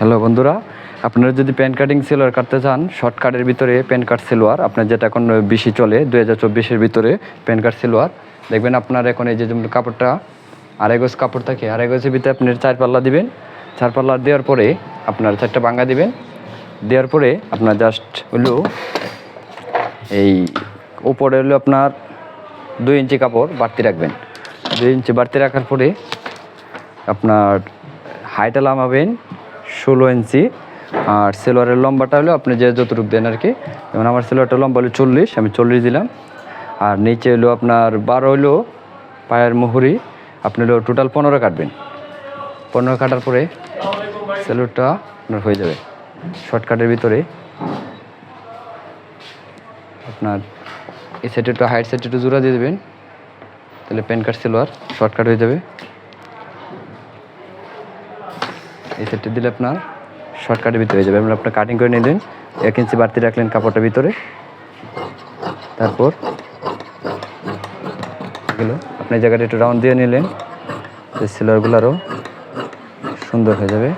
Hello বন্ধুরা, আপনারা যদি প্যান কাটিং সেলোয়ার কাটতে চান, শর্টকাটের ভিতরে প্যান কাট সেলোয়ার আপনার যেটা এখন বেশি চলে 2024-এর ভিতরে প্যান কাট সেলোয়ার দেখবেন। আপনার এখন এই যে যেমন কাপড়টা আড়াই গজ কাপড় থাকে, আড়াই গজের ভিতরে আপনার 4 পাল্লা দিবেন। 4 পাল্লা দেওয়ার পরে আপনার 4টা ভাঙা দিবেন। দেওয়ার পরে আপনার জাস্ট হলো এই উপরে হলো আপনার 2 ইঞ্চি কাপড় বাড়তি রাখবেন। 2 ইঞ্চি বাড়তি রাখার পরে আপনার হাইটা নামাবেন 16 ইঞ্চি। আর সেলোয়ারের লম্বাটা হলো আপনি যে যতটুকু দেন আর কি। যেমন আমার সেলোয়ারটা লম্বা হলো 40, আমি 40 দিলাম। আর নিচে হলো আপনার 12 হলো পায়ের মুহুরি, আপনি হলো টোটাল 15 কাটবেন। 15 কাটার পরে সেলোয়ারটা আপনার হয়ে যাবে। শর্টকাটের ভিতরে আপনার এই সাইডে একটু হাইট সাইডে একটু জোড়া দিয়ে দেবেন, তাহলে প্যান কাট সেলোয়ার শর্টকাট হয়ে যাবে। এই সেটটা দিলে আপনার শর্টকাটের ভিতরে হয়ে যাবে। আপনার কাটিং করে নিলেন, 1 ইঞ্চি বাড়তি রাখলেন কাপড়টার ভিতরে। তারপর এগুলো আপনি জায়গাটা একটু রাউন্ড দিয়ে নিলেন, সেলোয়ারগুলো আরও সুন্দর হয়ে যাবে।